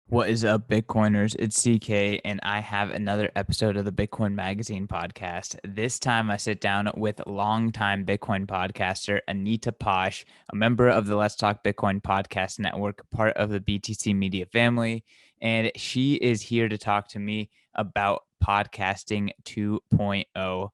What is up, Bitcoiners? It's CK, and I have another episode of the Bitcoin Magazine podcast. This time, I sit down with longtime Bitcoin podcaster Anita Posch, a member of the Let's Talk Bitcoin podcast network, part of the BTC Media family. And she is here to talk to me about podcasting 2.0.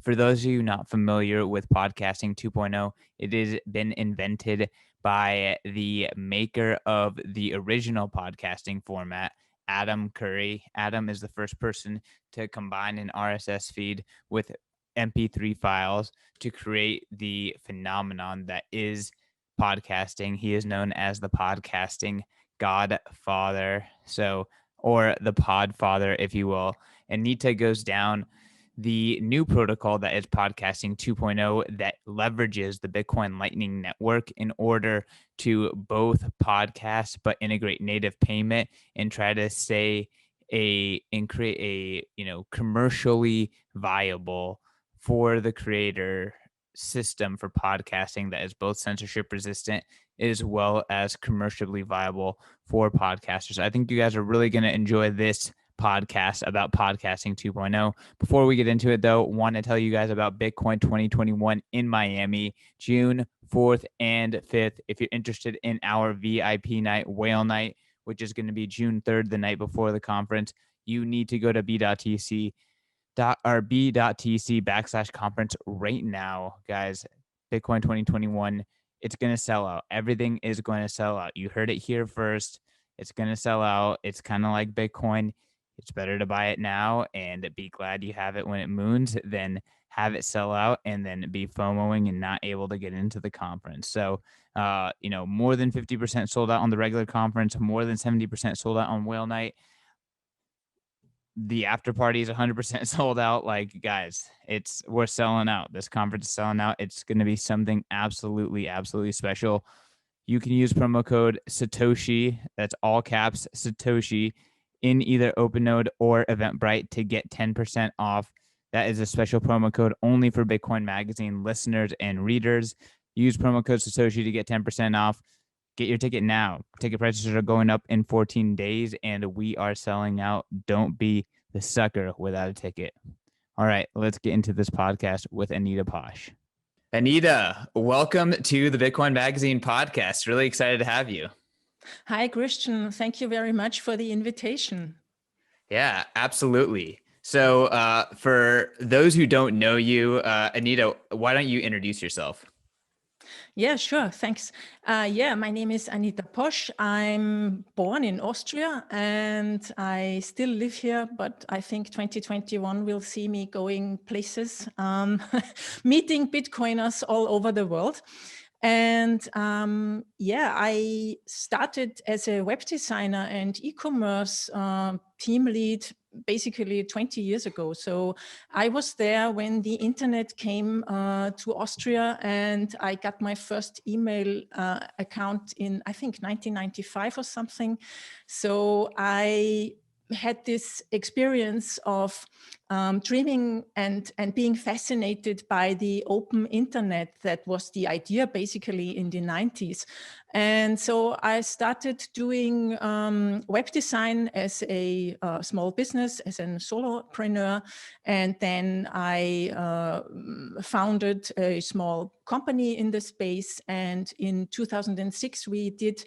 For those of you not familiar with podcasting 2.0, it has been invented by the maker of the original podcasting format, Adam Curry. Adam is the first person to combine an RSS feed with MP3 files to create the phenomenon that is podcasting. He is known as the podcasting godfather, or the podfather, if you will. Anita goes down the new protocol that is podcasting 2.0 that leverages the Bitcoin Lightning Network in order to both podcast but integrate native payment and try to stay and create a commercially viable for the creator system for podcasting that is both censorship resistant as well as commercially viable for podcasters. I think you guys are really going to enjoy this podcast about podcasting 2.0. Before we get into it, though, want to tell you guys about Bitcoin 2021 in Miami, June 4th and 5th. If you're interested in our VIP night, Whale Night, which is going to be June 3rd, the night before the conference, you need to go to b.tc b.tc/conference right now, guys. Bitcoin 2021, it's going to sell out. Everything is going to sell out. You heard it here first. It's going to sell out. It's kind of like Bitcoin. It's better to buy it now and be glad you have it when it moons than have it sell out and then be FOMOing and not able to get into the conference. So, more than 50% sold out on the regular conference, more than 70% sold out on Whale Night. The after party is 100% sold out. Like, guys, we're selling out. This conference is selling out. It's going to be something absolutely, absolutely special. You can use promo code Satoshi, that's all caps Satoshi, in either OpenNode or Eventbrite to get 10% off. That is a special promo code only for Bitcoin Magazine listeners and readers. Use promo code Satoshi to get 10% off. Get your ticket now. Ticket prices are going up in 14 days, and we are selling out. Don't be the sucker without a ticket. All right, let's get into this podcast with Anita Posch. Anita, welcome to the Bitcoin Magazine podcast. Really excited to have you. Hi, Christian. Thank you very much for the invitation. Yeah, absolutely. So for those who don't know you, Anita, why don't you introduce yourself? Yeah, sure. Thanks. My name is Anita Posch. I'm born in Austria and I still live here, but I think 2021 will see me going places, meeting Bitcoiners all over the world. And I started as a web designer and e-commerce team lead basically 20 years ago. So I was there when the internet came to Austria, and I got my first email account in, I think, 1995 or something. So I had this experience of dreaming and being fascinated by the open internet. That was the idea basically in the 90s. And so I started doing web design as a small business, as a solopreneur. And then I founded a small company in the space. And in 2006, we did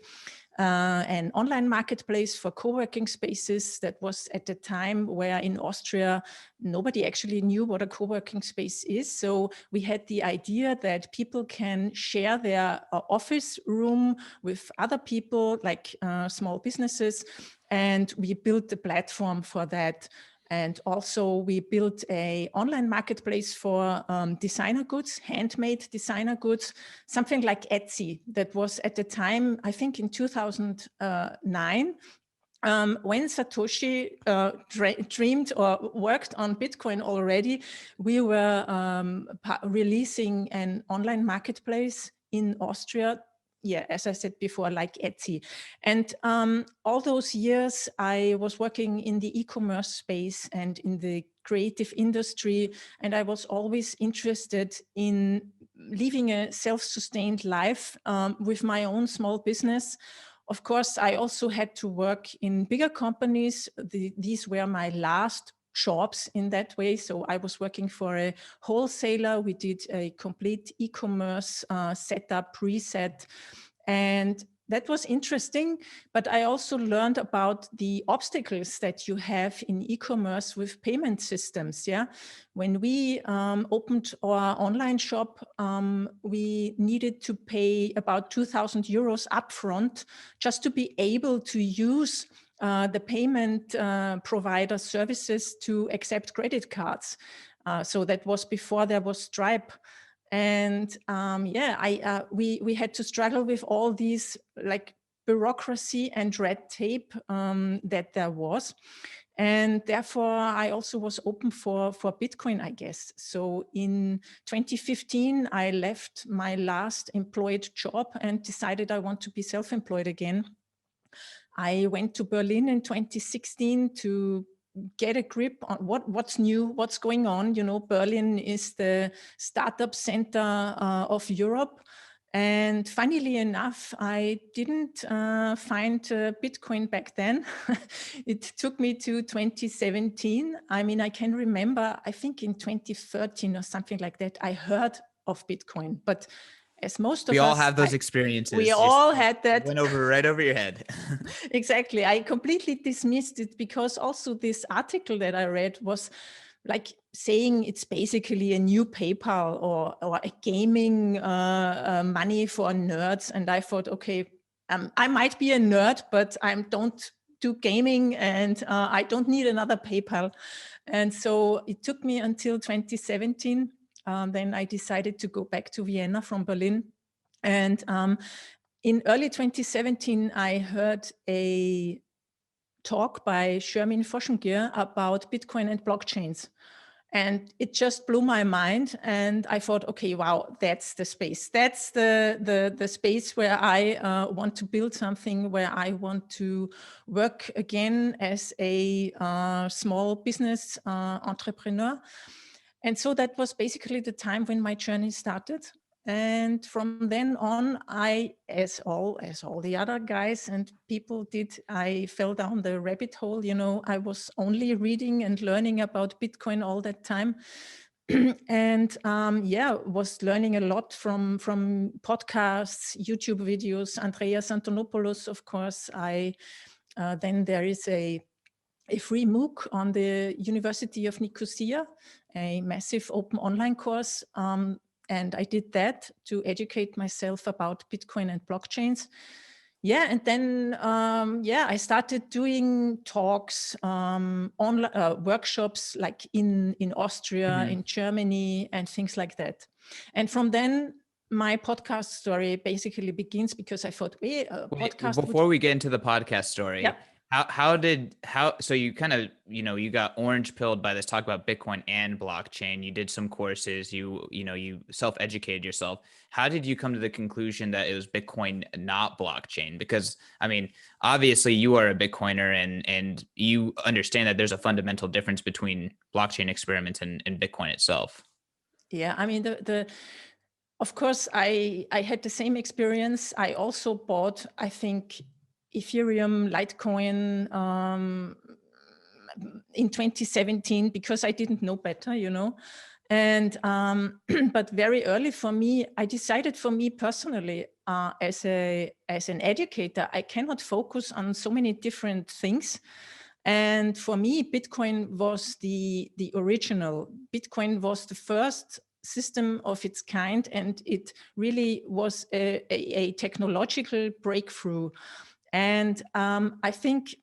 an online marketplace for co-working spaces. That was at the time where in Austria, nobody actually knew what a co-working space is. So we had the idea that people can share their office room with other people, like small businesses. And we built the platform for that. And also we built an online marketplace for designer goods, handmade designer goods, something like Etsy. That was at the time, I think in 2009, when Satoshi dreamed or worked on Bitcoin already. We were releasing an online marketplace in Austria. Yeah, as I said before, like Etsy. And all those years, I was working in the e-commerce space and in the creative industry. And I was always interested in living a self-sustained life with my own small business, Of course, I also had to work in bigger companies. These were my last jobs in that way. So I was working for a wholesaler. We did a complete e-commerce setup, preset, and that was interesting. But I also learned about the obstacles that you have in e-commerce with payment systems. Yeah, when we opened our online shop, we needed to pay about 2,000 euros upfront just to be able to use the payment provider services to accept credit cards. So that was before there was Stripe. And we had to struggle with all these like bureaucracy and red tape that there was. And therefore, I also was open for Bitcoin, I guess. So in 2015, I left my last employed job and decided I want to be self-employed again. I went to Berlin in 2016 to get a grip on what's new, what's going on. You know, Berlin is the startup center of Europe. And funnily enough, I didn't find Bitcoin back then. It took me to 2017. I mean, I can remember, I think in 2013 or something like that, I heard of Bitcoin. But as most of We all us, have those experiences. we all had that. Went over right over your head. Exactly. I completely dismissed it because also this article that I read was like saying it's basically a new PayPal or a gaming money for nerds. And I thought, okay, I might be a nerd, but I don't do gaming and I don't need another PayPal. And so it took me until 2017. Then I decided to go back to Vienna from Berlin. And in early 2017, I heard a talk by Shermin Foschengier about Bitcoin and blockchains. And it just blew my mind. And I thought, okay, wow, that's the space. That's the space where I want to build something, where I want to work again as a small business entrepreneur. And so that was basically the time when my journey started. And from then on, I, as all the other guys and people did, I fell down the rabbit hole. You know, I was only reading and learning about Bitcoin all that time. And was learning a lot from podcasts, YouTube videos, Andreas Antonopoulos, of course. Then there is a free MOOC on the University of Nicosia, a massive open online course. And I did that to educate myself about Bitcoin and blockchains. Yeah, and then I started doing talks, online workshops, like in Austria, in Germany, and things like that. And from then, my podcast story basically begins because I thought, podcast. Before we get into the podcast story, yeah. So you kind of, you got orange pilled by this talk about Bitcoin and blockchain. You did some courses, you self-educated yourself. How did you come to the conclusion that it was Bitcoin, not blockchain? Because I mean, obviously you are a Bitcoiner and you understand that there's a fundamental difference between blockchain experiments and Bitcoin itself. Yeah, I mean, of course, I had the same experience. I also bought, I think, Ethereum, Litecoin in 2017 because I didn't know better, you know. And but very early for me, I decided for me personally, as an educator, I cannot focus on so many different things. And for me, Bitcoin was the original. Bitcoin was the first system of its kind, and it really was a technological breakthrough. And I think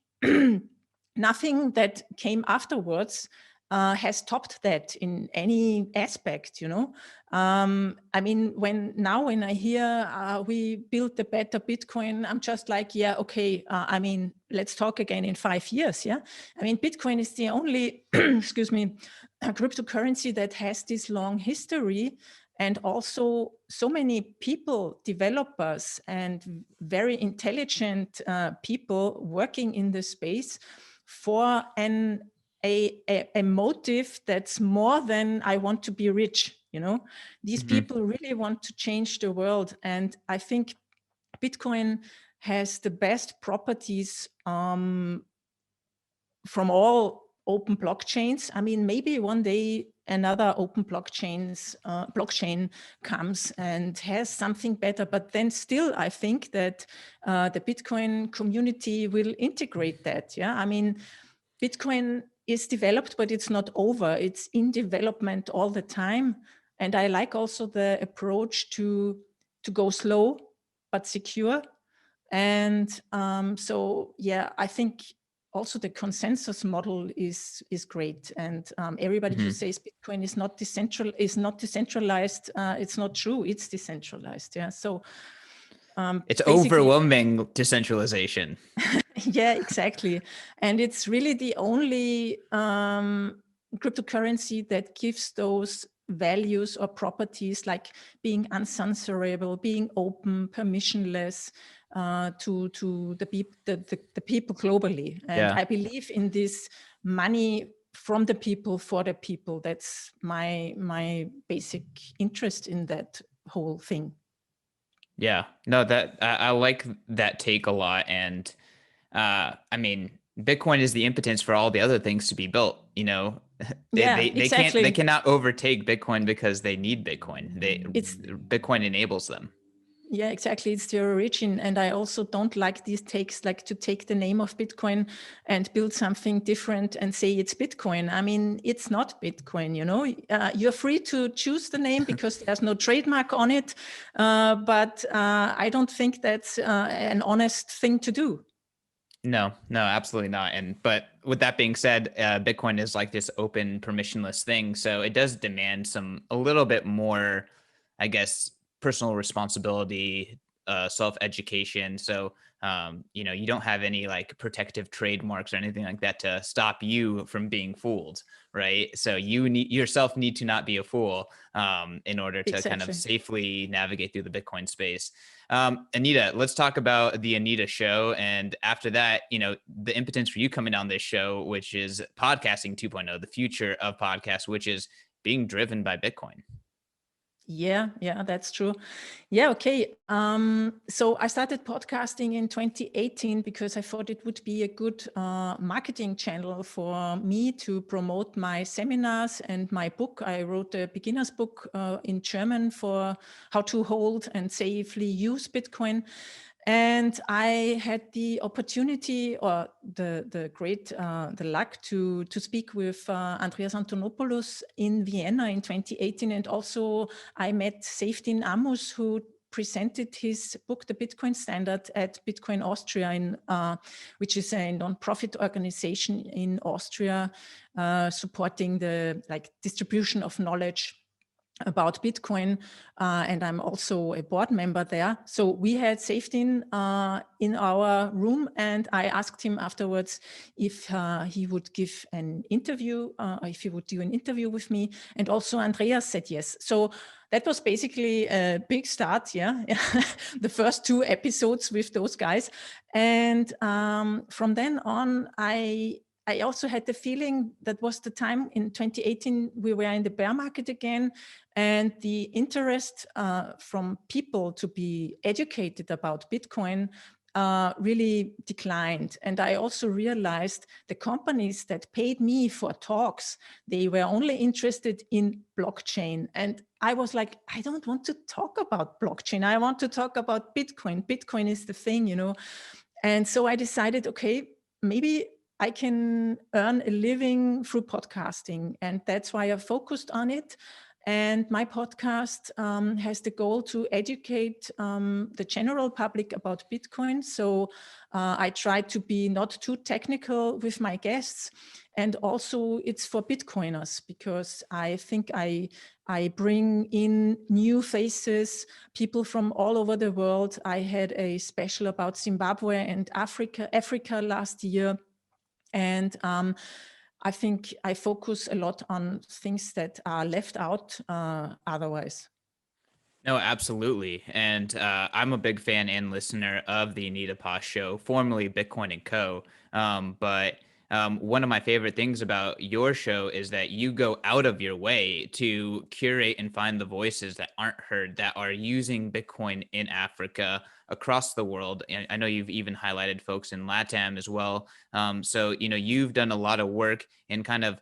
nothing that came afterwards has topped that in any aspect, you know. I mean, when I hear we built the better Bitcoin, I'm just like, yeah, okay. I mean, let's talk again in 5 years. Yeah. I mean, Bitcoin is the only, excuse me, cryptocurrency that has this long history. And also so many people, developers and very intelligent people working in the space for a motive that's more than I want to be rich. You know, these people really want to change the world. And I think Bitcoin has the best properties from all open blockchains. I mean, maybe one day another open blockchain comes and has something better, but then still I think that the Bitcoin community will integrate that. Yeah, I mean, Bitcoin is developed, but it's not over. It's in development all the time. And I like also the approach to go slow but secure. And so, yeah, I think also the consensus model is great. And everybody who says Bitcoin is not decentralized, it's not true. It's decentralized. Yeah. So It's basically, overwhelming decentralization. yeah, exactly. And it's really the only cryptocurrency that gives those values or properties like being uncensorable, being open, permissionless to the people globally. And Yeah. I believe in this money from the people for the people. That's my basic interest in that whole thing. Yeah. No, that I like that take a lot. And I mean, Bitcoin is the impotence for all the other things to be built. They, Yeah, they they can't they exactly. cannot overtake Bitcoin because they need Bitcoin. It's Bitcoin enables them. Yeah, exactly. It's their origin. And I also don't like these takes, like to take the name of Bitcoin and build something different and say it's Bitcoin. I mean, it's not Bitcoin, you know. You're free to choose the name because there's no trademark on it. But I don't think that's an honest thing to do. No, no, absolutely not. But with that being said, Bitcoin is like this open, permissionless thing, so it does demand a little bit more, I guess, personal responsibility, self education. So, you don't have any like protective trademarks or anything like that to stop you from being fooled, right? So yourself need to not be a fool, in order to kind of Exactly. safely navigate through the Bitcoin space. Anita, let's talk about the Anita show. And after that, the impotence for you coming on this show, which is podcasting 2.0, the future of podcasts, which is being driven by Bitcoin. Yeah, that's true. Yeah, okay. So I started podcasting in 2018 because I thought it would be a good marketing channel for me to promote my seminars and my book. I wrote a beginner's book in German for how to hold and safely use Bitcoin. And I had the opportunity or the great the luck to speak with Andreas Antonopoulos in Vienna in 2018, and also I met Seyfdin Amus, who presented his book, The Bitcoin Standard, at Bitcoin Austria, which is a non-profit organization in Austria supporting the distribution of knowledge about Bitcoin, and I'm also a board member there. So we had Seyfdin in our room, and I asked him afterwards if he would give an interview, if he would do an interview with me, and also Andreas said yes. So that was basically a big start, yeah. The first 2 episodes with those guys, and from then on, I also had the feeling that was the time in 2018 we were in the bear market again, and the interest from people to be educated about Bitcoin really declined. And I also realized the companies that paid me for talks, they were only interested in blockchain. And I was like, I don't want to talk about blockchain. I want to talk about Bitcoin. Bitcoin is the thing, you know. And so I decided, okay, maybe I can earn a living through podcasting. And that's why I focused on it. And my podcast has the goal to educate the general public about Bitcoin. So I try to be not too technical with my guests. And also it's for Bitcoiners, because I think I bring in new faces, people from all over the world. I had a special about Zimbabwe and Africa last year. And I think I focus a lot on things that are left out otherwise. No, absolutely. And I'm a big fan and listener of the Anita Posch Show, formerly Bitcoin and Co. But one of my favorite things about your show is that you go out of your way to curate and find the voices that aren't heard, that are using Bitcoin in Africa, across the world. And I know you've even highlighted folks in LATAM as well. So, you've done a lot of work in kind of,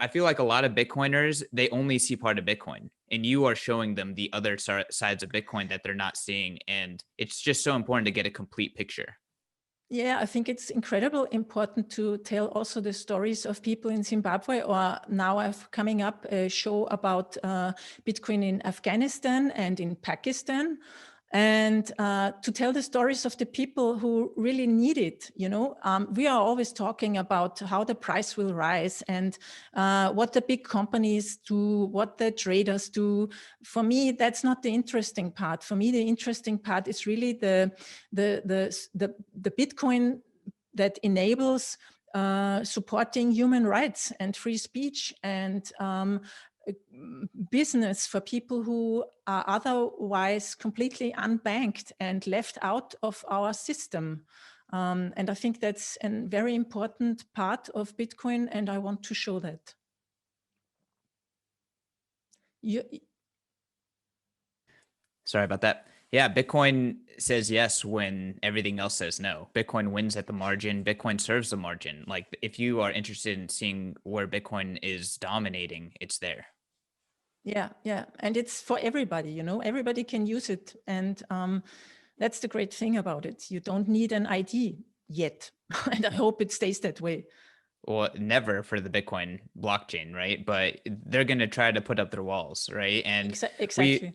I feel like a lot of Bitcoiners, they only see part of Bitcoin, and you are showing them the other sides of Bitcoin that they're not seeing. And it's just so important to get a complete picture. Yeah, I think it's incredibly important to tell also the stories of people in Zimbabwe, or now I've coming up a show about Bitcoin in Afghanistan and in Pakistan, and to tell the stories of the people who really need it. We are always talking about how the price will rise and what the big companies do, what the traders do. For me, that's not the interesting part. For me, the interesting part is really the Bitcoin that enables supporting human rights and free speech and business for people who are otherwise completely unbanked and left out of our system. And I think that's a very important part of Bitcoin, and I want to show that. Sorry about that. Yeah, Bitcoin says yes when everything else says no. Bitcoin wins at the margin. Bitcoin serves the margin. Like, if you are interested in seeing where Bitcoin is dominating, it's there. Yeah, yeah. And it's for everybody, everybody can use it. And that's the great thing about it. You don't need an ID yet. And I hope it stays that way. Well, never for the Bitcoin blockchain, right? But they're going to try to put up their walls, right? And Exactly.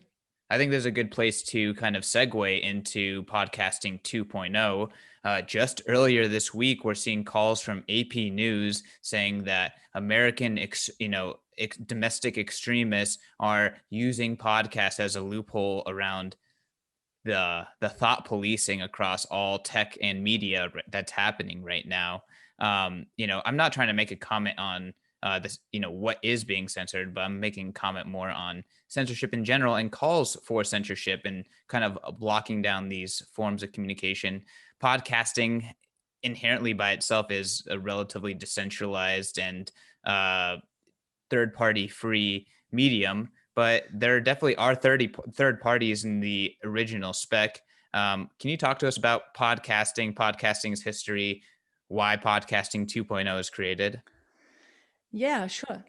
I think there's a good place to kind of segue into podcasting 2.0. Just earlier this week, we're seeing calls from AP News saying that American, domestic extremists are using podcasts as a loophole around the thought policing across all tech and media that's happening right now. I'm not trying to make a comment on this, what is being censored, but I'm making a comment more on censorship in general and calls for censorship and kind of blocking down these forms of communication. Podcasting inherently by itself is a relatively decentralized and third party free medium, but there definitely are 30 third parties in the original spec. Can you talk to us about podcasting's history, why podcasting 2.0 is created? Yeah, sure.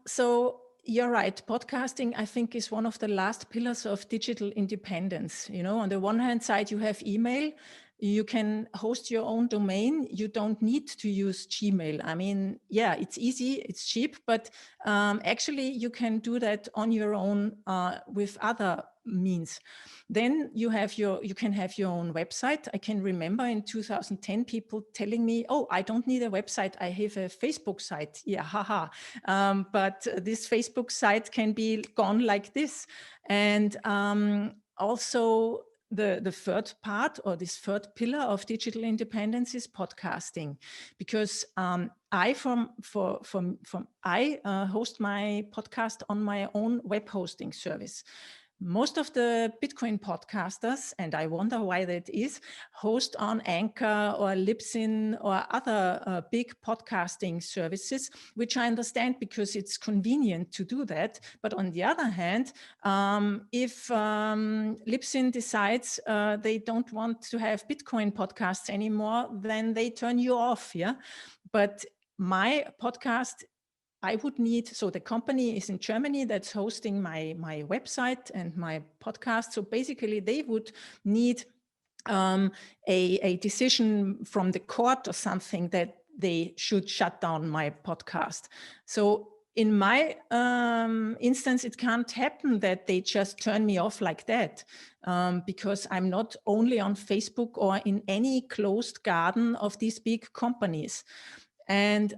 So you're right. Podcasting, I think, is one of the last pillars of digital independence. On the one hand side, you have email. You can host your own domain. You don't need to use Gmail. I mean, yeah, it's easy, it's cheap, but actually you can do that on your own with other means. Then you can have your own website. I can remember in 2010 people telling me, "Oh, I don't need a website. I have a Facebook site." Yeah, haha. But this Facebook site can be gone like this. And also the third part, or this third pillar of digital independence, is podcasting, because I host my podcast on my own web hosting service. Most of the Bitcoin podcasters, and I wonder why that is, host on Anchor or Libsyn or other big podcasting services, which I understand because it's convenient to do that. But on the other hand, if Libsyn decides they don't want to have Bitcoin podcasts anymore, then they turn you off. Yeah. But my podcast, I would need, so the company is in Germany that's hosting my website and my podcast. So basically they would need a decision from the court or something that they should shut down my podcast. So in my instance, it can't happen that they just turn me off like that, because I'm not only on Facebook or in any closed garden of these big companies. And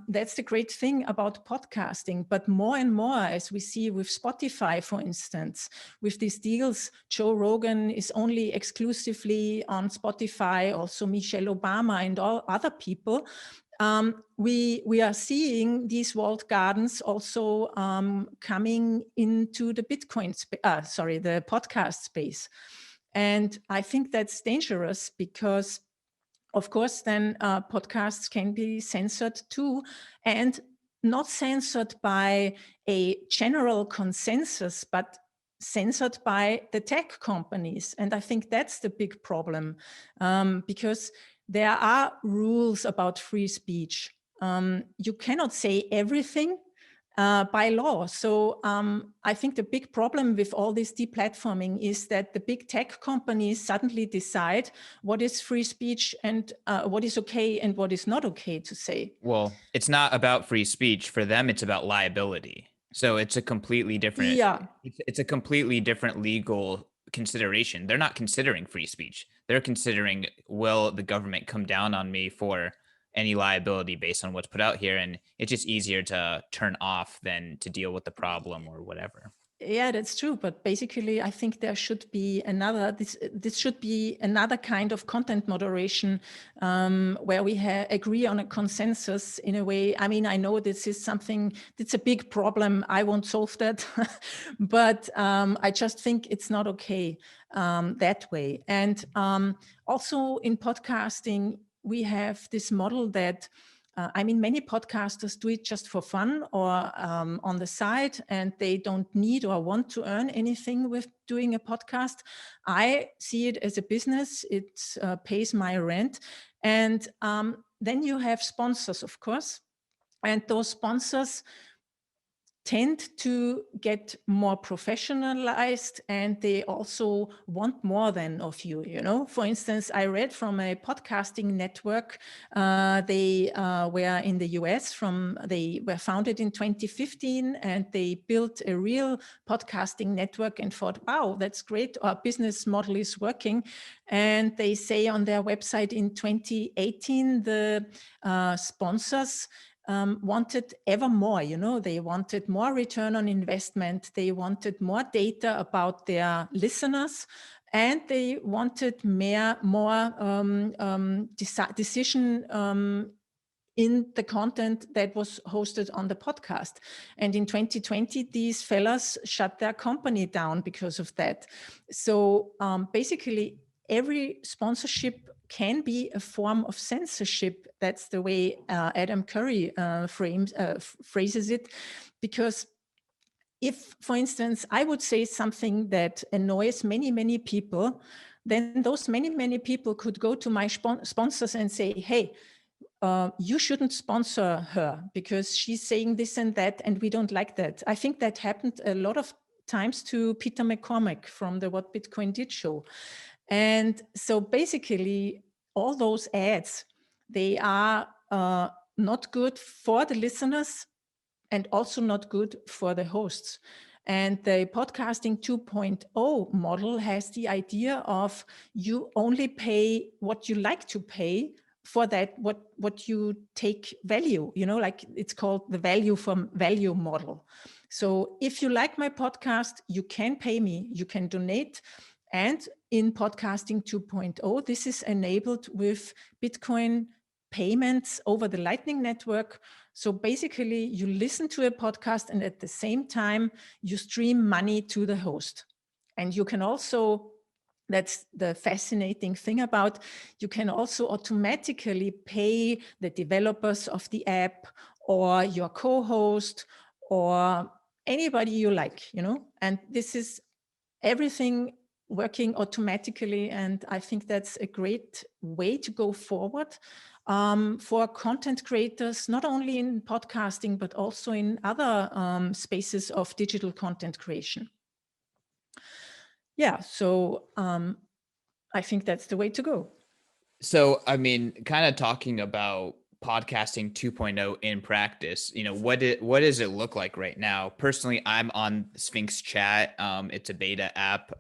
that's the great thing about podcasting. But more and more, as we see with Spotify, for instance, with these deals, Joe Rogan is only exclusively on Spotify, also Michelle Obama and all other people. We are seeing these walled gardens also coming into the the podcast space. And I think that's dangerous because, of course, then podcasts can be censored too, and not censored by a general consensus, but censored by the tech companies. And I think that's the big problem, because there are rules about free speech. You cannot say everything by law. So I think the big problem with all this deplatforming is that the big tech companies suddenly decide what is free speech and what is okay and what is not okay to say. Well, it's not about free speech. For them, it's about liability. So it's a completely different Yeah, it's a completely different legal consideration. They're not considering free speech. They're considering, will the government come down on me for any liability based on what's put out here? And it's just easier to turn off than to deal with the problem or whatever. yeah, that's true. But basically, I think there should be another. This should be another kind of content moderation, where we agree on a consensus in a way. I mean, I know this is something. It's a big problem. I won't solve that, but I just think it's not okay that way. And also in podcasting, we have this model that. I mean, many podcasters do it just for fun or on the side, and they don't need or want to earn anything with doing a podcast. I see it as a business. It pays my rent. And then you have sponsors, of course. And those sponsors tend to get more professionalized, and they also want more than of you. For instance, I read from a podcasting network. They were in the US. They were founded in 2015, and they built a real podcasting network and thought, wow, that's great, our business model is working. And they say on their website in 2018, the sponsors wanted ever more. They wanted more return on investment. They wanted more data about their listeners, and they wanted more decision in the content that was hosted on the podcast. And in 2020, these fellas shut their company down because of that. So basically, every sponsorship can be a form of censorship. That's the way Adam Curry phrases it. Because if, for instance, I would say something that annoys many, many people, then those many, many people could go to my sponsors and say, hey, you shouldn't sponsor her because she's saying this and that, and we don't like that. I think that happened a lot of times to Peter McCormack from the What Bitcoin Did show. And so basically, all those ads, they are not good for the listeners and also not good for the hosts. And the podcasting 2.0 model has the idea of you only pay what you like to pay for that, what you take value, like it's called the value from value model. So if you like my podcast, you can pay me, you can donate. And in podcasting 2.0, this is enabled with Bitcoin payments over the Lightning Network. So basically, you listen to a podcast and at the same time, you stream money to the host. And you can also, that's the fascinating thing about, you can also automatically pay the developers of the app or your co-host or anybody you like, and this is everything working automatically. And I think that's a great way to go forward for content creators, not only in podcasting, but also in other spaces of digital content creation. Yeah, so I think that's the way to go. So, I mean, kind of talking about podcasting 2.0 in practice, what does it look like right now? Personally, I'm on Sphinx Chat. It's a beta app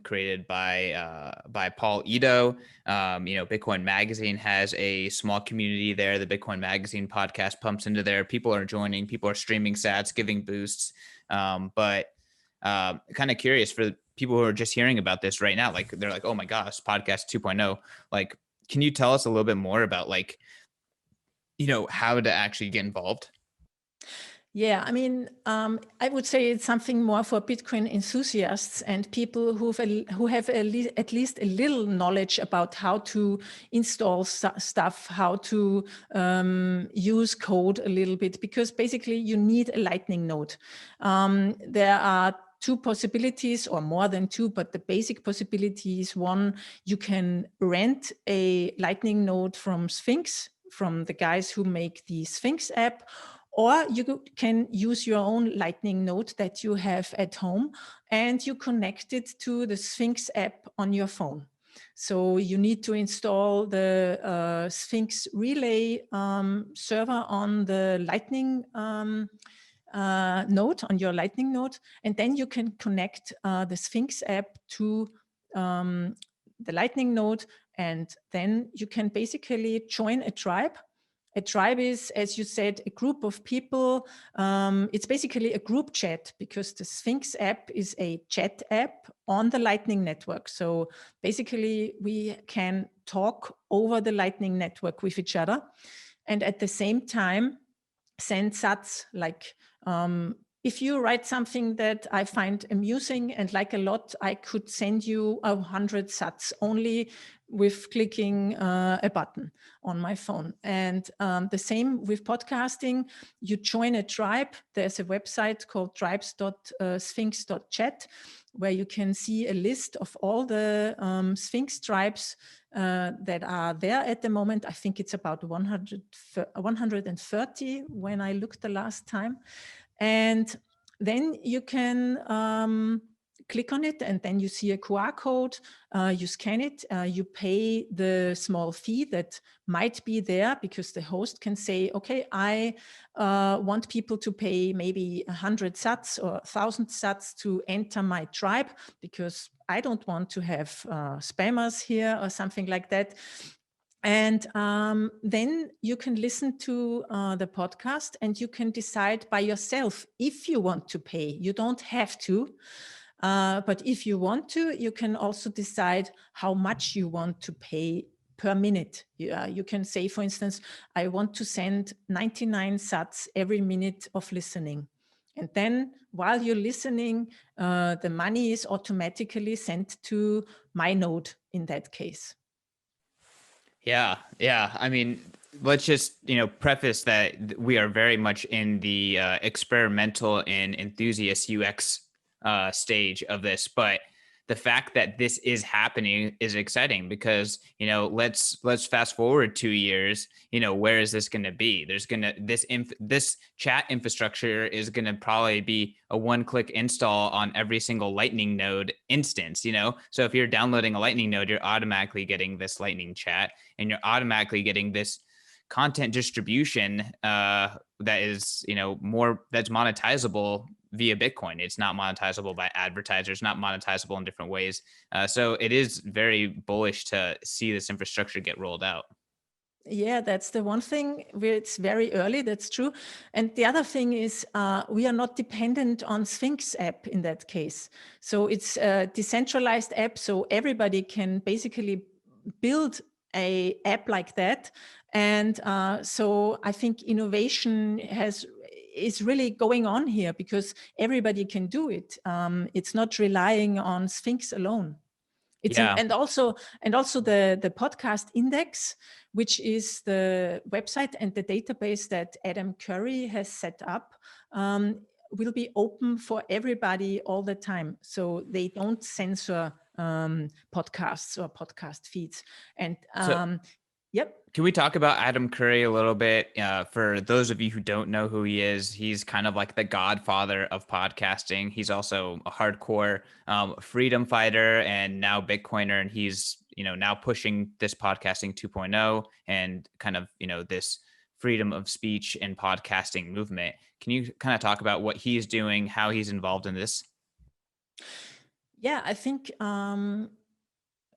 created by Paul Ito. Bitcoin Magazine has a small community there. The Bitcoin Magazine podcast pumps into there. People are joining. People are streaming sats, giving boosts. But kind of curious for people who are just hearing about this right now. Like they're like, oh my gosh, podcast 2.0. Like, can you tell us a little bit more about how to actually get involved? Yeah, I mean, I would say it's something more for Bitcoin enthusiasts and people who have at least a little knowledge about how to install stuff, how to use code a little bit, because basically you need a Lightning node. There are two possibilities, or more than two, but the basic possibility is one: you can rent a Lightning node from Sphinx, from the guys who make the Sphinx app, or you can use your own Lightning node that you have at home, and you connect it to the Sphinx app on your phone. So you need to install the Sphinx relay server on the Lightning node, on your Lightning node, and then you can connect the Sphinx app to the Lightning node, and then you can basically join a tribe. A tribe is, as you said, a group of people. It's basically a group chat, because the Sphinx app is a chat app on the Lightning network. So basically, we can talk over the Lightning network with each other, and at the same time send sats. Like, if you write something that I find amusing and like a lot, I could send you 100 sats only with clicking a button on my phone. And the same with podcasting. You join a tribe. There's a website called tribes.sphinx.chat, where you can see a list of all the Sphinx tribes that are there at the moment. I think it's about 130 when I looked the last time. And then you can click on it, and then you see a QR code. You scan it, you pay the small fee that might be there, because the host can say, okay, I want people to pay maybe 100 sats or 1,000 sats to enter my tribe, because I don't want to have spammers here or something like that. And then you can listen to the podcast, and you can decide by yourself if you want to pay. You don't have to, but if you want to, you can also decide how much you want to pay per minute. You can say, for instance, I want to send 99 sats every minute of listening. And then while you're listening, the money is automatically sent to my node in that case. Yeah, yeah. I mean, let's just preface that we are very much in the experimental and enthusiast UX stage of this, but the fact that this is happening is exciting, because let's fast forward 2 years. Where is this going to be? There's gonna this chat infrastructure is going to probably be a one-click install on every single Lightning node instance. So if you're downloading a Lightning node, you're automatically getting this Lightning chat, and you're automatically getting this content distribution that is that's monetizable via Bitcoin. It's not monetizable by advertisers, not monetizable in different ways. So it is very bullish to see this infrastructure get rolled out. Yeah, that's the one thing where it's very early. That's true. And the other thing is we are not dependent on Sphinx app in that case. So it's a decentralized app. So everybody can basically build a app like that. And so I think innovation is really going on here, because everybody can do it. It's not relying on Sphinx alone. And also the podcast index, which is the website and the database that Adam Curry has set up, will be open for everybody all the time. So they don't censor podcasts or podcast feeds. And yep. Can we talk about Adam Curry a little bit? For those of you who don't know who he is, he's kind of like the godfather of podcasting. He's also a hardcore freedom fighter and now Bitcoiner. And he's, now pushing this podcasting 2.0 and kind of, this freedom of speech and podcasting movement. Can you kind of talk about what he's doing, how he's involved in this? Yeah, I think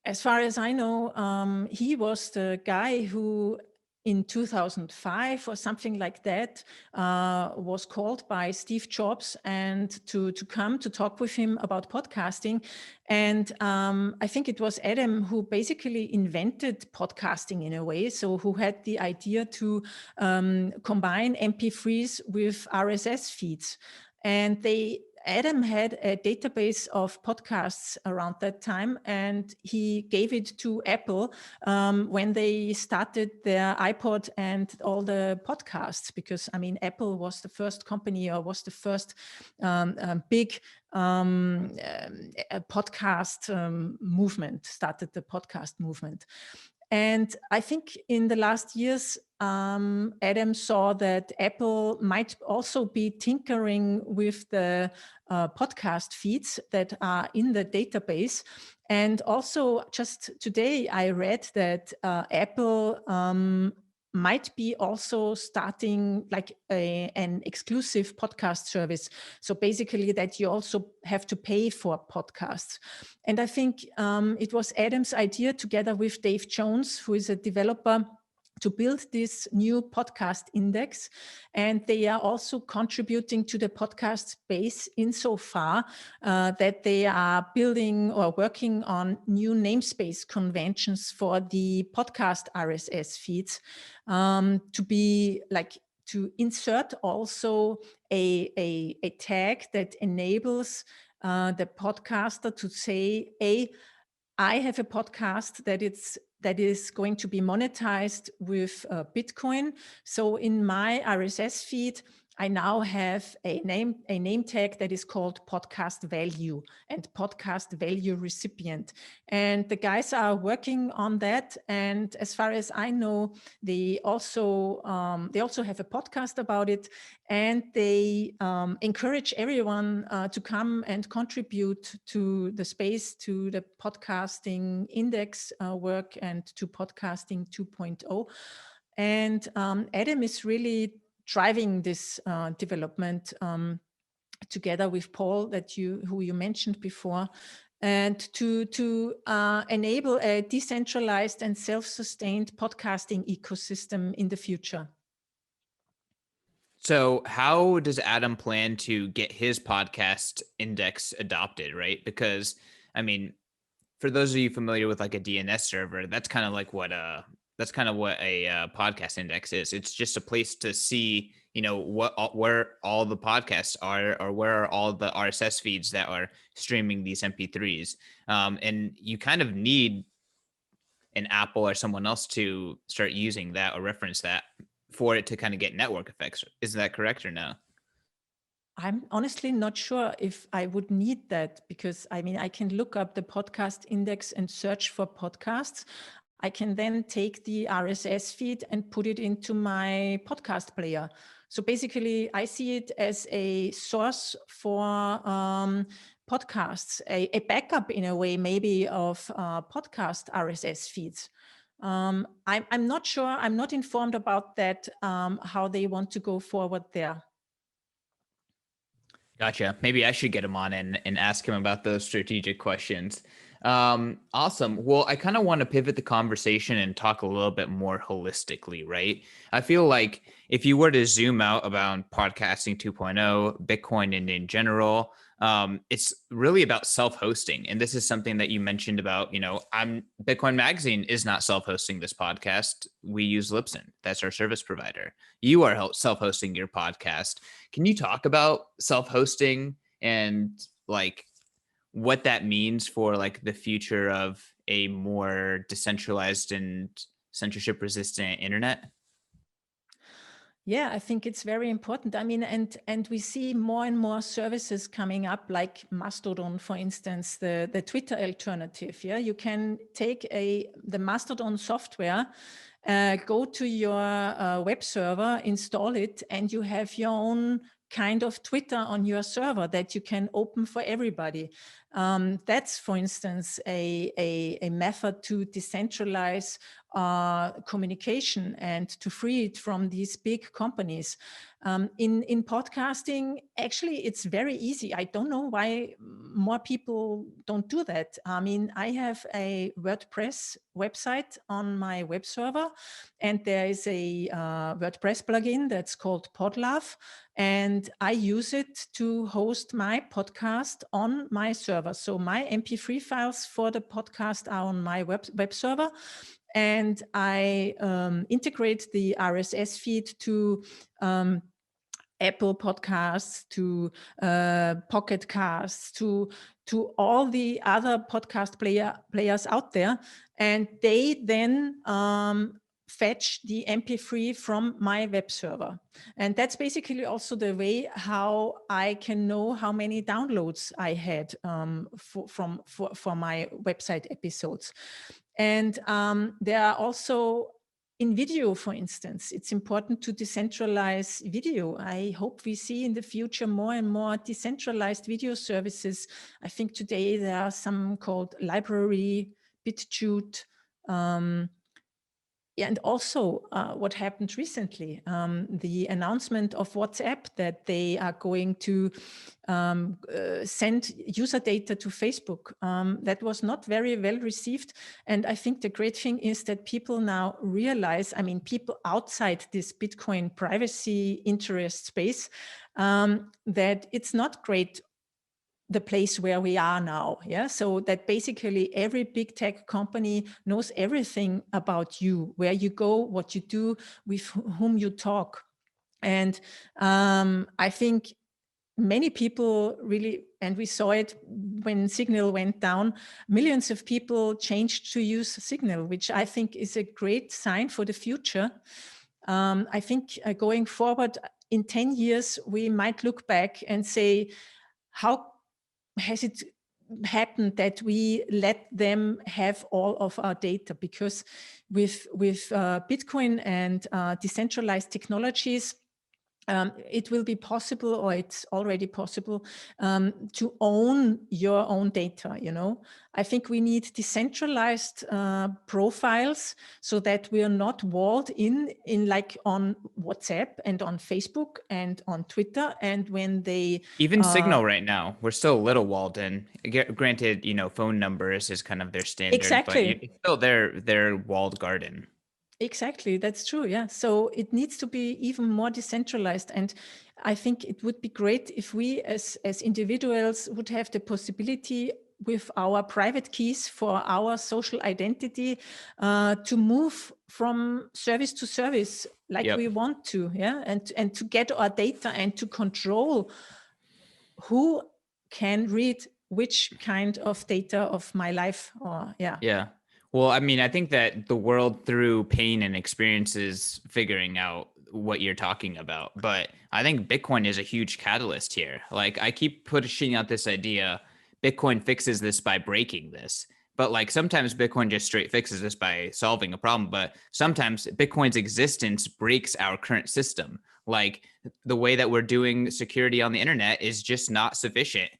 as far as I know, he was the guy who in 2005 or something like that was called by Steve Jobs and to come to talk with him about podcasting. And I think it was Adam who basically invented podcasting in a way. So who had the idea to combine MP3s with RSS feeds. And they Adam had a database of podcasts around that time, and he gave it to Apple when they started their iPod and all the podcasts, because I mean, Apple was the first company, or was the first big podcast movement, started the podcast movement. And I think in the last years, Adam saw that Apple might also be tinkering with the podcast feeds that are in the database. And also, just today, I read that Apple might be also starting like an exclusive podcast service. So basically that you also have to pay for podcasts. And I think it was Adam's idea, together with Dave Jones, who is a developer, to build this new podcast index. And they are also contributing to the podcast space insofar that they are building or working on new namespace conventions for the podcast RSS feeds, to be like, to insert also a tag that enables the podcaster to say, I have a podcast that is going to be monetized with Bitcoin. So in my RSS feed, I now have a name tag that is called podcast value and podcast value recipient. And the guys are working on that. And as far as I know, they also have a podcast about it. And they encourage everyone to come and contribute to the space, to the podcasting index work, and to podcasting 2.0. And Adam is really driving this development together with Paul, who you mentioned before, and to enable a decentralized and self-sustained podcasting ecosystem in the future. So how does Adam plan to get his podcast index adopted, right? Because I mean, for those of you familiar with like a DNS server, that's kind of what a podcast index is. It's just a place to see, where all the podcasts are, or where are all the RSS feeds that are streaming these MP3s. And you kind of need an Apple or someone else to start using that or reference that for it to kind of get network effects. Is that correct or no? I'm honestly not sure if I would need that, because I mean, I can look up the podcast index and search for podcasts. I can then take the RSS feed and put it into my podcast player. So basically, I see it as a source for podcasts, a backup in a way, maybe, of podcast RSS feeds. I'm not sure, I'm not informed about that, how they want to go forward there. Gotcha. Maybe I should get him on and ask him about those strategic questions. Awesome. Well, I kind of want to pivot the conversation and talk a little bit more holistically, right? I feel like if you were to zoom out about podcasting 2.0, Bitcoin, and in general, it's really about self-hosting. And this is something that you mentioned about, Bitcoin Magazine is not self-hosting this podcast. We use Libsyn. That's our service provider. You are self-hosting your podcast. Can you talk about self-hosting and like what that means for like the future of a more decentralized and censorship resistant internet? Yeah, I think it's very important. I mean, and we see more and more services coming up, like Mastodon, for instance, the Twitter alternative. Yeah, you can take the Mastodon software, go to your web server, install it, and you have your own kind of Twitter on your server that you can open for everybody. That's, for instance, a method to decentralize communication and to free it from these big companies. In podcasting, actually, it's very easy. I don't know why more people don't do that. I mean, I have a WordPress website on my web server, and there is a WordPress plugin that's called Podlove, and I use it to host my podcast on my server. So my MP3 files for the podcast are on my web server, and I integrate the RSS feed to Apple Podcasts to Pocket Casts to all the other podcast players out there, and they then fetch the MP3 from my web server. And that's basically also the way how I can know how many downloads I had for my website episodes. And there are also in video, for instance, it's important to decentralize video. I hope we see in the future more and more decentralized video services. I think today there are some called Library, BitChute, and also what happened recently, the announcement of WhatsApp that they are going to send user data to Facebook. That was not very well received. And I think the great thing is that people now realize, I mean, people outside this Bitcoin privacy interest space, that it's not great the place where we are now. Yeah. So that basically every big tech company knows everything about you, where you go, what you do, with whom you talk. And I think many people really, and we saw it when Signal went down, millions of people changed to use Signal, which I think is a great sign for the future. I think going forward in 10 years, we might look back and say, how has it happened that we let them have all of our data? Because with Bitcoin and decentralized technologies, it will be possible, or it's already possible, to own your own data. You know, I think we need decentralized profiles so that we are not walled in like on WhatsApp and on Facebook and on Twitter. And when they Even Signal right now, we're still a little walled in. Granted, phone numbers is kind of their standard, but exactly. it's still their walled garden. Exactly, that's true. Yeah. So it needs to be even more decentralized. And I think it would be great if we as individuals would have the possibility with our private keys for our social identity to move from service to service like Yep. we want to. Yeah. And to get our data and to control who can read which kind of data of my life. Or yeah. Yeah. Well, I mean, I think that the world through pain and experiences figuring out what you're talking about. But I think Bitcoin is a huge catalyst here. Like I keep pushing out this idea, Bitcoin fixes this by breaking this. But like sometimes Bitcoin just straight fixes this by solving a problem. But sometimes Bitcoin's existence breaks our current system. Like the way that we're doing security on the internet is just not sufficient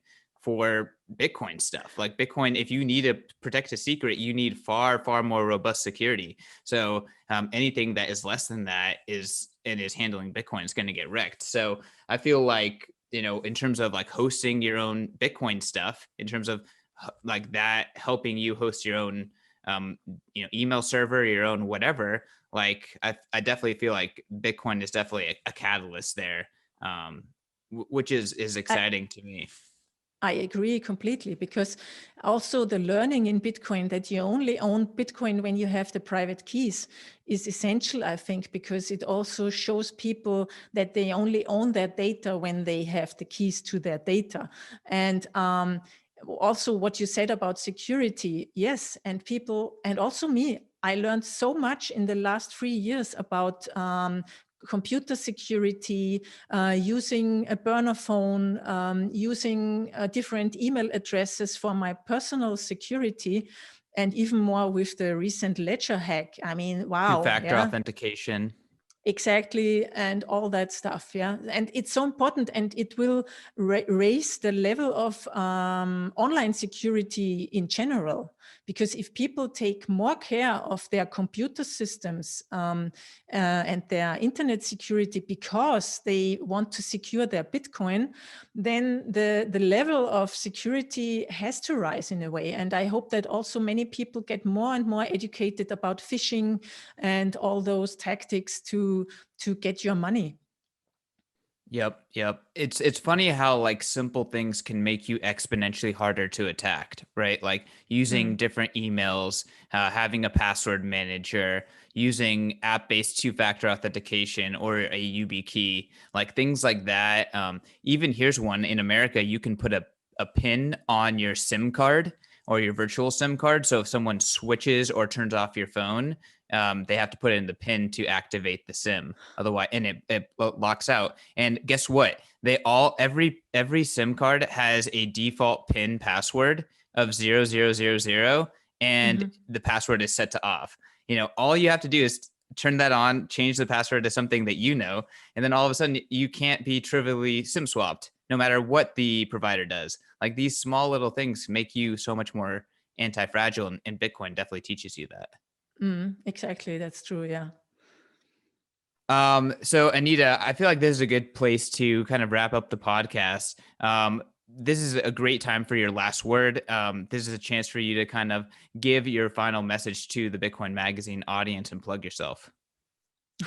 for Bitcoin stuff. Like Bitcoin, if you need to protect a secret, you need far, far more robust security. So anything that is less than that is handling Bitcoin is going to get wrecked. So I feel like, in terms of like hosting your own Bitcoin stuff, in terms of like that helping you host your own email server, your own whatever, like I definitely feel like Bitcoin is definitely a catalyst there, which is exciting to me. I agree completely, because also the learning in Bitcoin that you only own Bitcoin when you have the private keys is essential, I think, because it also shows people that they only own their data when they have the keys to their data. And also what you said about security, yes, and people, and also me, I learned so much in the last 3 years about computer security, using a burner phone, using different email addresses for my personal security, and even more with the recent Ledger hack. I mean, wow, Two-factor yeah. authentication. Exactly, and all that stuff. Yeah, and it's so important, and it will raise the level of online security in general. Because if people take more care of their computer systems and their internet security because they want to secure their Bitcoin, then the level of security has to rise in a way. And I hope that also many people get more and more educated about phishing and all those tactics to get your money. Yep. It's funny how like simple things can make you exponentially harder to attack, right? Like using Mm. different emails, having a password manager, using app-based two-factor authentication or a UB key, like things like that. Even here's one in America, you can put a pin on your SIM card or your virtual SIM card. So if someone switches or turns off your phone, they have to put in the pin to activate the SIM. Otherwise, and it locks out. And guess what? They all every SIM card has a default PIN password of 0000, and Hmm. the password is set to off. All you have to do is turn that on, change the password to something that and then all of a sudden you can't be trivially SIM swapped, no matter what the provider does. Like these small little things make you so much more anti-fragile, and Bitcoin definitely teaches you that. Mm, exactly, that's true. Yeah. So Anita, I feel like this is a good place to kind of wrap up the podcast. This is a great time for your last word. This is a chance for you to kind of give your final message to the Bitcoin Magazine audience and plug yourself.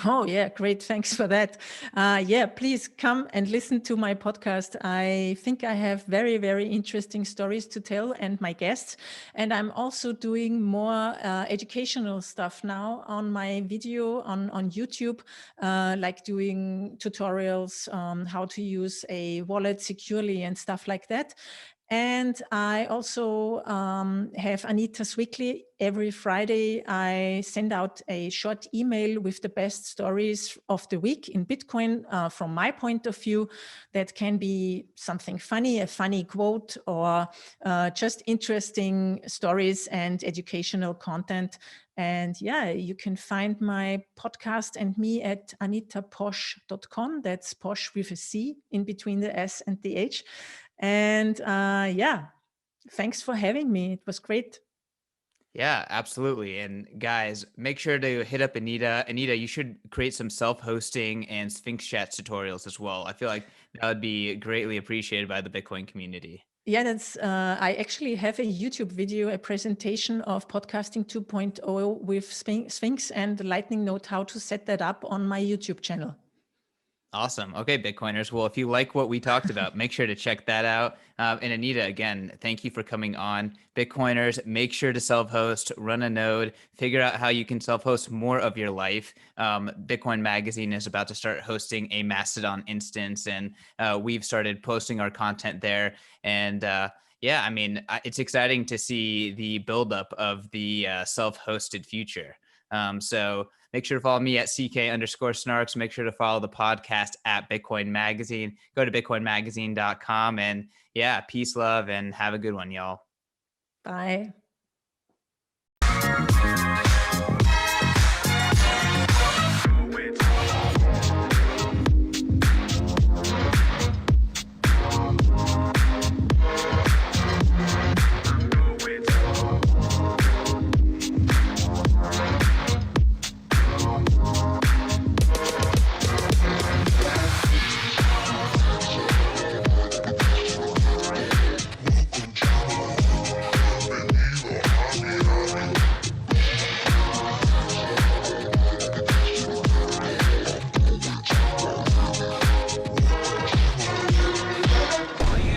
Oh, yeah, great. Thanks for that. Yeah, please come and listen to my podcast. I think I have very, very interesting stories to tell and my guests. And I'm also doing more educational stuff now on my video on YouTube, like doing tutorials on how to use a wallet securely and stuff like that. And I also have Anitas Weekly. Every Friday, I send out a short email with the best stories of the week in Bitcoin from my point of view. That can be something funny, a funny quote, or just interesting stories and educational content. And yeah, you can find my podcast and me at anitaposch.com. That's Posch with a C in between the S and the H. And yeah, thanks for having me. It was great. Yeah, absolutely. And guys, make sure to hit up Anita. Anita, you should create some self-hosting and Sphinx chat tutorials as well. I feel like that would be greatly appreciated by the Bitcoin community. Yeah, that's. I actually have a YouTube video, a presentation of podcasting 2.0 with Sphinx and the Lightning Note, how to set that up on my YouTube channel. Awesome. Okay, Bitcoiners. Well, if you like what we talked about, make sure to check that out. And Anita, again, thank you for coming on. Bitcoiners, make sure to self host, run a node, figure out how you can self host more of your life. Bitcoin Magazine is about to start hosting a Mastodon instance, and we've started posting our content there. And yeah, I mean, it's exciting to see the buildup of the self hosted future. So make sure to follow me at CK_snarks. Make sure to follow the podcast at Bitcoin Magazine. Go to bitcoinmagazine.com. And yeah, peace, love, and have a good one, y'all. Bye.